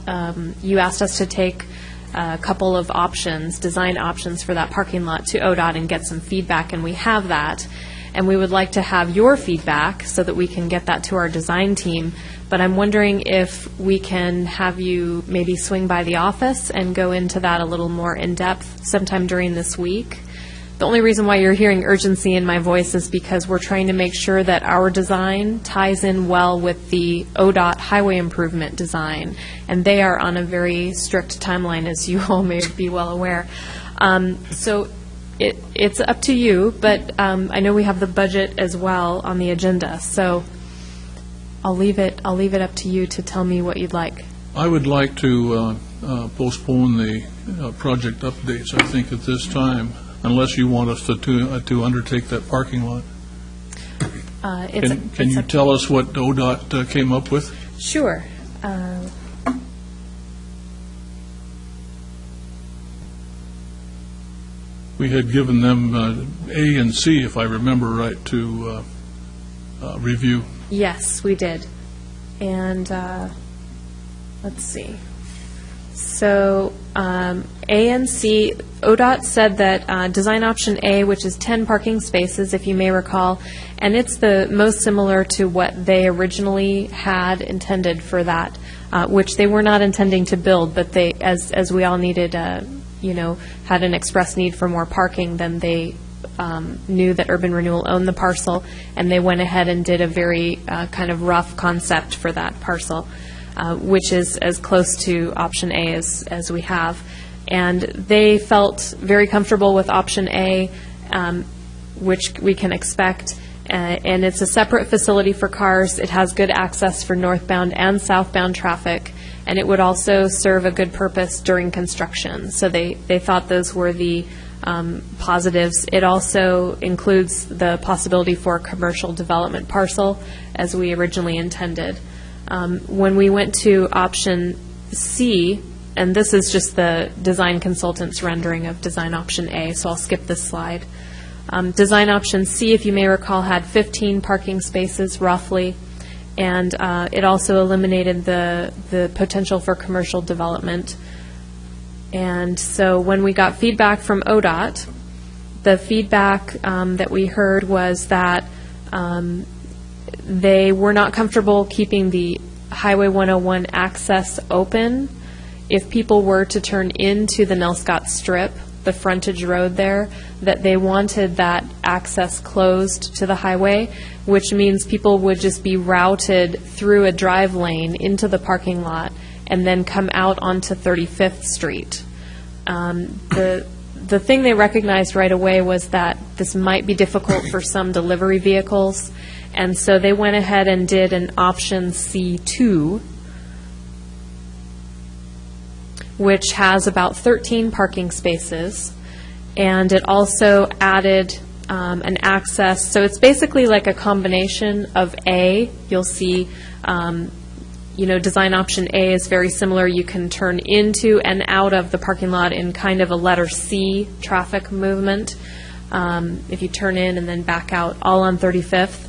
You asked us to take a couple of options, design options for that parking lot to ODOT and get some feedback, and we have that. And we would like to have your feedback so that we can get that to our design team. But I'm wondering if we can have you maybe swing by the office and go into that a little more in depth sometime during this week. The only reason why you're hearing urgency in my voice is because we're trying to make sure that our design ties in well with the ODOT highway improvement design, and they are on a very strict timeline, as you all may be well aware. So it's up to you, but I know we have the budget as well on the agenda, so I'll leave it up to you to tell me what you'd like. I would like to postpone the project updates, I think, at this time, unless you want us to undertake that parking lot. Can you tell us what ODOT came up with? Sure. We had given them A and C, if I remember right, to review. Yes, we did. And let's see. So A and C, ODOT said that design option A, which is 10 parking spaces, if you may recall, and it's the most similar to what they originally had intended for that, which they were not intending to build, but they, as we all needed, had an express need for more parking, then they knew that Urban Renewal owned the parcel, and they went ahead and did a very kind of rough concept for that parcel. Which is as close to option A as we have. And they felt very comfortable with option A, which we can expect. And it's a separate facility for cars. It has good access for northbound and southbound traffic. And it would also serve a good purpose during construction. So they thought those were the positives. It also includes the possibility for a commercial development parcel, as we originally intended. When we went to option C, and this is just the design consultant's rendering of design option A, so I'll skip this slide. Design option C, if you may recall, had 15 parking spaces roughly, and it also eliminated the potential for commercial development. And so when we got feedback from ODOT, the feedback that we heard was that they were not comfortable keeping the Highway 101 access open. If people were to turn into the Nelscott Strip, the frontage road there, that they wanted that access closed to the highway, which means people would just be routed through a drive lane into the parking lot and then come out onto 35th Street. The thing they recognized right away was that this might be difficult for some delivery vehicles, and so they went ahead and did an option C2. which has about 13 parking spaces, and it also added an access, so it's basically like a combination of A. You'll see, design option A is very similar. You can turn into and out of the parking lot in kind of a letter C traffic movement. If you turn in and then back out, all on 35th.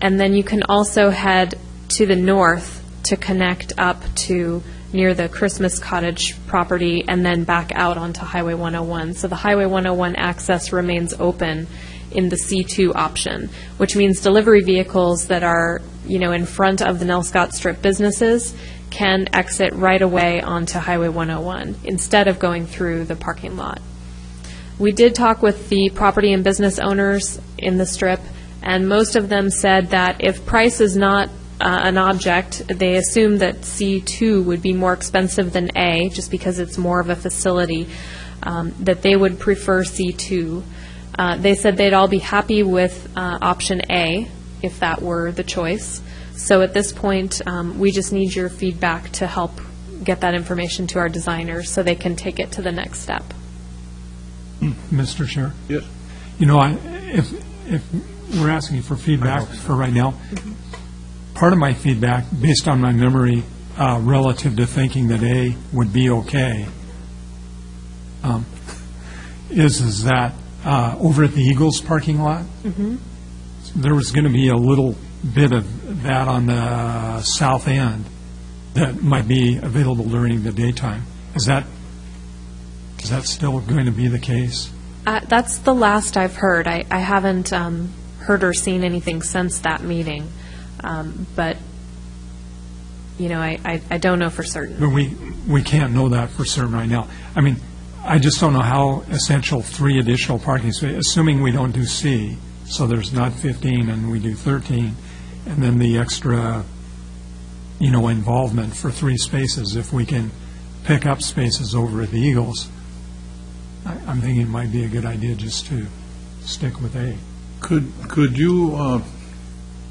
And then you can also head to the north to connect up to near the Christmas Cottage property and then back out onto Highway 101. So the Highway 101 access remains open in the C2 option, which means delivery vehicles that are, in front of the Nell Scott Strip businesses can exit right away onto Highway 101 instead of going through the parking lot. We did talk with the property and business owners in the Strip, and most of them said that if price is not an object, they assume that C2 would be more expensive than A, just because it's more of a facility, that they would prefer C2. They said they'd all be happy with option A, if that were the choice. So at this point, we just need your feedback to help get that information to our designers so they can take it to the next step. Mr. Chair? Yes. If we're asking for feedback for right now, part of my feedback, based on my memory, relative to thinking that A would be okay, is that over at the Eagles parking lot, there was going to be a little bit of that on the south end that might be available during the daytime. Is that still going to be the case? That's the last I've heard. I haven't heard or seen anything since that meeting, but I don't know for certain. But we can't know that for certain right now. I mean, I just don't know how essential 3 additional parking spaces, assuming we don't do C, so there's not 15 and we do 13, and then the extra, involvement for 3 spaces, if we can pick up spaces over at the Eagles, I'm thinking it might be a good idea just to stick with A. Could you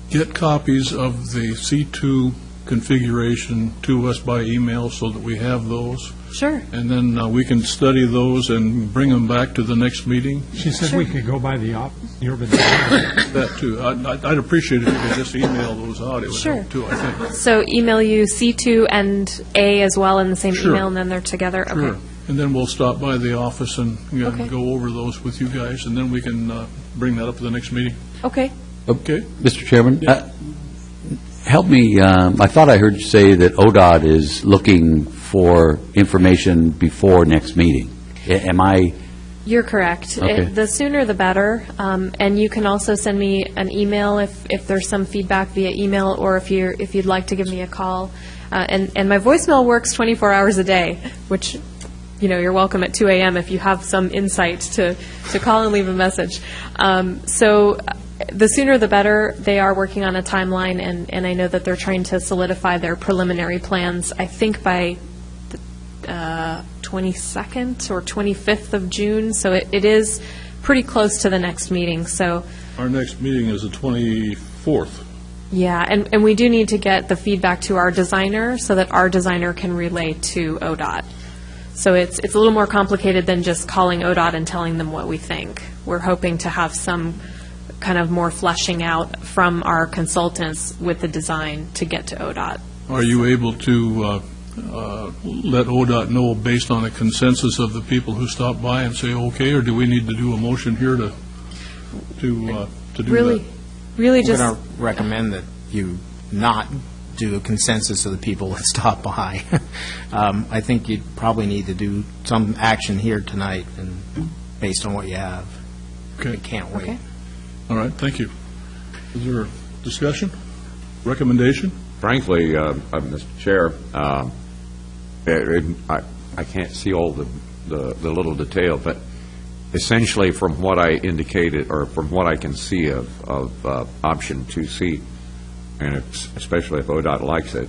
get copies of the C2 configuration to us by email so that we have those? Sure. And then we can study those and bring them back to the next meeting? She said we could go by the urban. That too. I'd appreciate it if you could just email those out. It would Sure. help too, I think. So email you C2 and A as well in the same Sure. email, and then they're together? Sure. Okay. And then we'll stop by the office and Okay. go over those with you guys, and then we can bring that up at the next meeting. Okay. Okay? Mr. Chairman, help me, I thought I heard you say that ODOT is looking for information before next meeting. Am I? You're correct. Okay. The sooner the better, and you can also send me an email if there's some feedback via email, or if you'd like to give me a call. And my voicemail works 24 hours a day, which, you're welcome at 2 a.m. if you have some insight to call and leave a message. So the sooner the better. They are working on a timeline, and I know that they're trying to solidify their preliminary plans, I think by the 22nd or 25th of June, so it is pretty close to the next meeting. So Our next meeting is the 24th. yeah, and we do need to get the feedback to our designer so that our designer can relay to ODOT. So it's a little more complicated than just calling ODOT and telling them what we think. We're hoping to have some kind of more fleshing out from our consultants with the design to get to ODOT. Are you able to let ODOT know based on a consensus of the people who stop by and say okay, or do we need to do a motion here to do that? Really We're just... going to recommend that you not do a consensus of the people that stop by. I think you probably need to do some action here tonight, and based on what you have. Okay. We can't wait. Okay. All right, thank you. Is there discussion? Recommendation? Frankly, Mr. Chair, I can't see all the little detail, but essentially from what I indicated, or from what I can see of option 2C, and especially if ODOT likes it,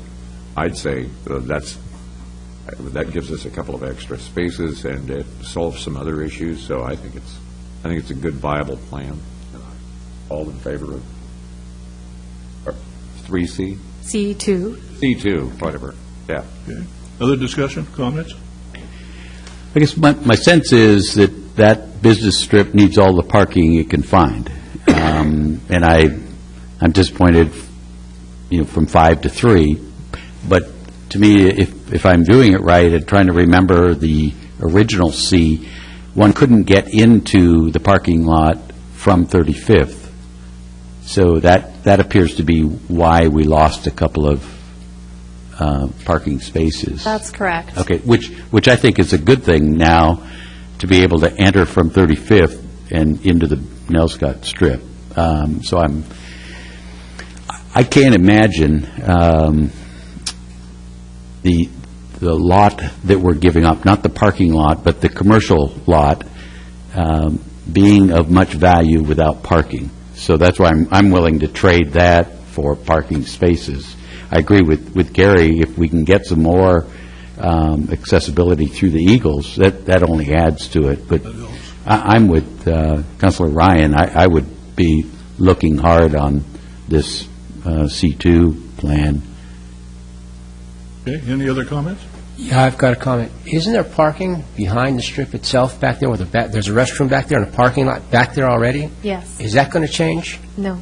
I'd say that gives us a couple of extra spaces, and it solves some other issues, so I think it's a good, viable plan. All in favor of 3C? C2. C2, whatever, yeah. Okay. Other discussion, comments? I guess my sense is that that business strip needs all the parking it can find. And I'm disappointed, from 5 to 3. But to me, if I'm doing it right and trying to remember the original C, one couldn't get into the parking lot from 35th. So that appears to be why we lost a couple of parking spaces. That's correct. Okay, which I think is a good thing now, to be able to enter from 35th and into the Nelscott Strip. So I can't imagine the lot that we're giving up, not the parking lot, but the commercial lot, being of much value without parking. So that's why I'm willing to trade that for parking spaces. I agree with Gary, if we can get some more accessibility through the Eagles, that only adds to it. But I'm with Councilor Ryan. I would be looking hard on this C2 plan. Okay, any other comments? Yeah, I've got a comment. Isn't there parking behind the strip itself back there? There's a restroom back there and a parking lot back there already? Yes. Is that going to change? No.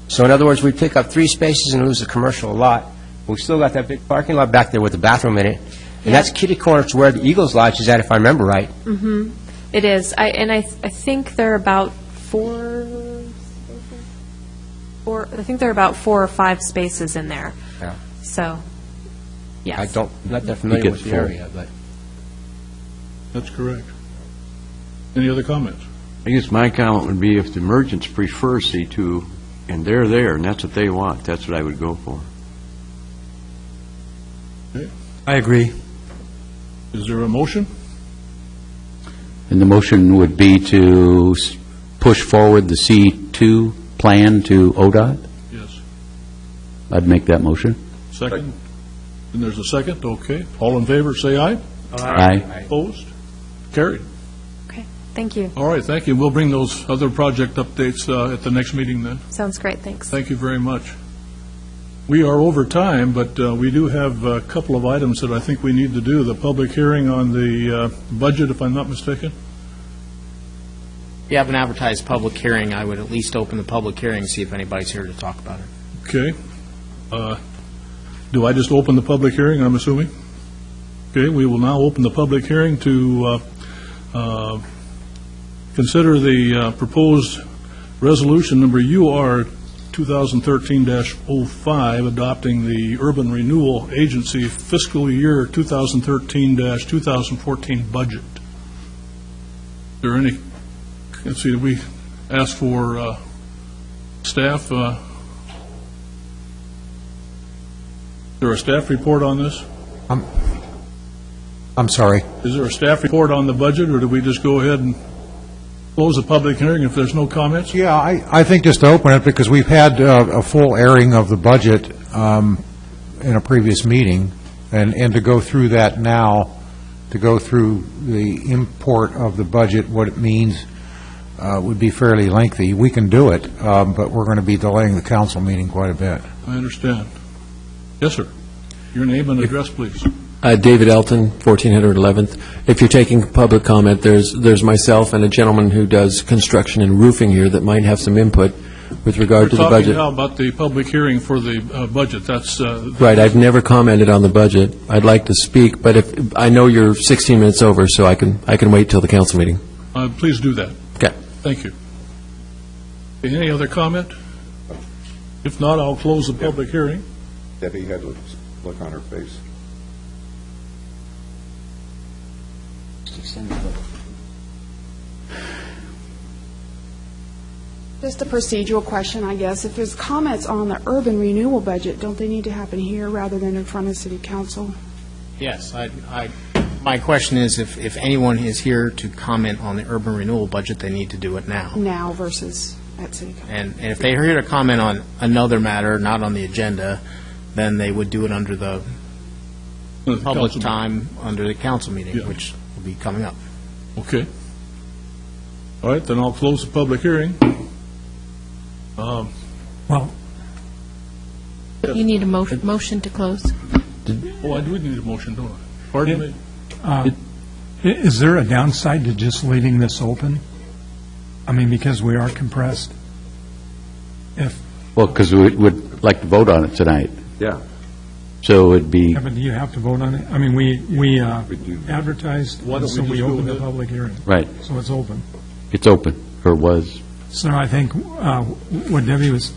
So in other words, we pick up 3 spaces and lose the commercial lot. We've still got that big parking lot back there with the bathroom in it. And that's kitty corner to where the Eagles Lodge is at, if I remember right. Mm-hmm. It is. I think there are about 4 or 5 spaces in there. Yeah. So, yes. I'm not that familiar with the area, but... That's correct. Any other comments? I guess my comment would be if the merchants prefer C2, and they're there, and that's what they want, that's what I would go for. Okay. I agree. Is there a motion? And the motion would be to push forward the C2 plan to ODOT? Yes. I'd make that motion. Second? And there's a second, okay. All in favor, say aye. Aye. Opposed? Carried. Okay. Thank you. All right, thank you. We'll bring those other project updates at the next meeting then. Sounds great. Thanks. Thank you very much. We are over time, but we do have a couple of items that I think we need to do. The public hearing on the budget, if I'm not mistaken. If you have an advertised public hearing, I would at least open the public hearing and see if anybody's here to talk about it. Okay. Do I just open the public hearing, I'm assuming? Okay, we will now open the public hearing to consider the proposed resolution number UR 2013-05, adopting the Urban Renewal Agency fiscal year 2013-2014 budget. Is there any, let's see, we asked for staff. Is there a staff report on this? I'm sorry. Is there a staff report on the budget, or do we just go ahead and close the public hearing if there's no comments? Yeah, I think just to open it, because we've had a full airing of the budget in a previous meeting, and to go through that now, to go through the import of the budget, what it means, would be fairly lengthy. We can do it, but we're going to be delaying the council meeting quite a bit. I understand. Yes, sir. Your name and address, please. David Elton, 1400 11th. If you're taking public comment, there's myself and a gentleman who does construction and roofing here that might have some input with regard to the budget. We're talking now about the public hearing for the budget. That's right. I've never commented on the budget. I'd like to speak, but if I know you're 16 minutes over, so I can wait till the council meeting. Please do that. Okay. Thank you. Any other comment? If not, I'll close the public hearing. Debbie had a look on her face. Just a procedural question, I guess. If there's comments on the urban renewal budget, don't they need to happen here rather than in front of City Council? Yes. My question is, if anyone is here to comment on the urban renewal budget, they need to do it now. Now versus at City Council. And if they're here to comment on another matter, not on the agenda, then they would do it under the public time, under the council meeting, which will be coming up. Okay. All right, then I'll close the public hearing. Well, you need a motion to close. Oh, I do need a motion, don't I? Pardon me? Is there a downside to just leaving this open? I mean, because we are compressed? Well, because we would like to vote on it tonight. Yeah. So it'd be, Yeah, but do you have to vote on it? I mean, we advertised, Why don't we so we just go opened the with it? public hearing. right, So it's open. it's open, or was. So I think what Debbie was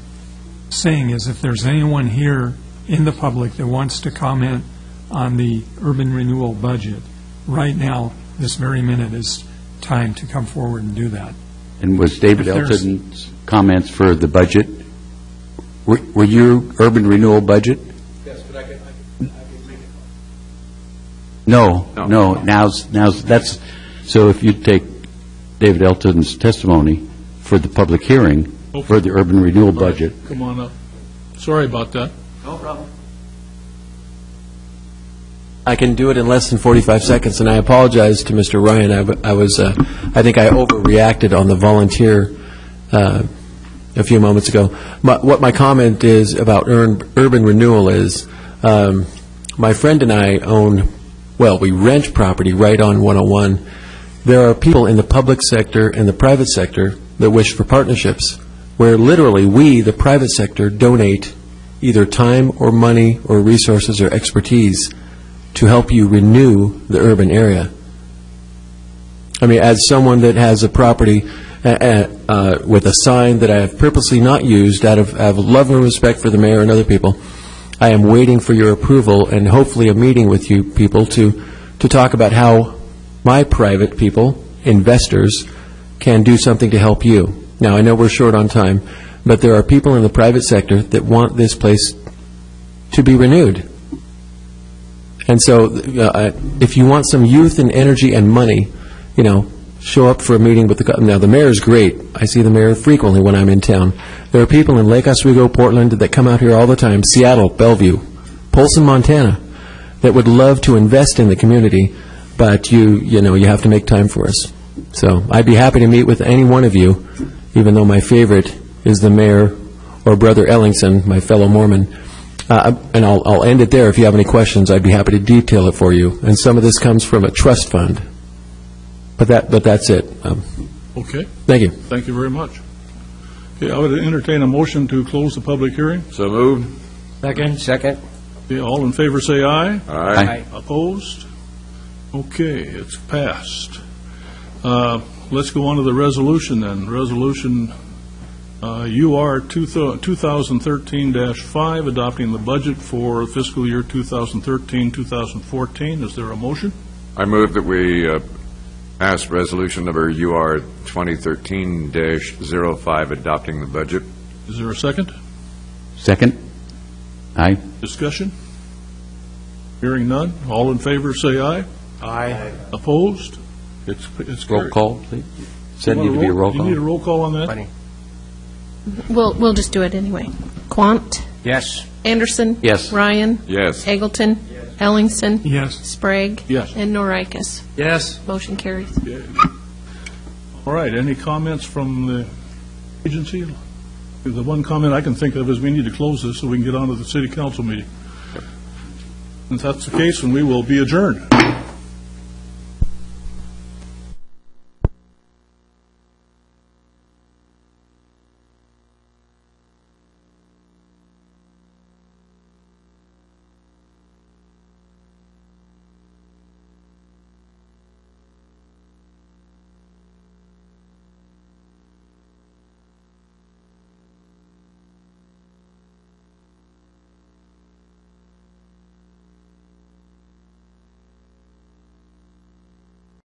saying is if there's anyone here in the public that wants to comment on the urban renewal budget, right now, this very minute is time to come forward and do that. And was David If there's- Elton's comments for the budget, were your urban renewal budget? Yes, but I can make it. No, now's, that's, so if you take David Elton's testimony for the public hearing for the urban renewal budget, Come on up. Sorry about that. No problem. I can do it in less than 45 seconds, and I apologize to Mr. Ryan. I think I overreacted on the volunteer a few moments ago. What my comment is about urban renewal is, my friend and I own, well, we rent property right on 101. There are people in the public sector and the private sector that wish for partnerships, where literally we, the private sector, donate either time or money or resources or expertise to help you renew the urban area. I mean, as someone that has a property with a sign that I have purposely not used out of love and respect for the mayor and other people, I am waiting for your approval and hopefully a meeting with you people to talk about how my private people, investors, can do something to help you. Now, I know we're short on time, but there are people in the private sector that want this place to be renewed. And so if you want some youth and energy and money, show up for a meeting with now, the mayor's great. I see the mayor frequently when I'm in town. There are people in Lake Oswego, Portland, that come out here all the time, Seattle, Bellevue, Polson, Montana, that would love to invest in the community, but you have to make time for us. So I'd be happy to meet with any one of you, even though my favorite is the mayor or Brother Ellingson, my fellow Mormon. And I'll end it there. If you have any questions, I'd be happy to detail it for you. And some of this comes from a trust fund. But that's it. Okay. Thank you. Thank you very much. Okay, I would entertain a motion to close the public hearing. So moved. Second. Okay, all in favor say aye. Aye. Opposed? Okay, it's passed. Let's go on to the resolution then. Resolution UR 2013-5, adopting the budget for fiscal year 2013-2014. Is there a motion? I move that we pass resolution number UR 2013-05, adopting the budget. Is there a second? second? Aye. Discussion? Hearing none. All in favor say aye. Aye. Opposed? It's Roll carried. call, please. Said need to be a roll You need a call. roll call on that? Funny. We'll just do it anyway. Quant, Yes. Anderson. Yes. Ryan. Yes. Eggleton. Ellingson. Yes. Sprague. Yes. And Norikis. Yes. Motion carries. All right, any comments from the agency? The one comment I can think of is we need to close this so we can get on to the city council meeting. If that's the case, then we will be adjourned.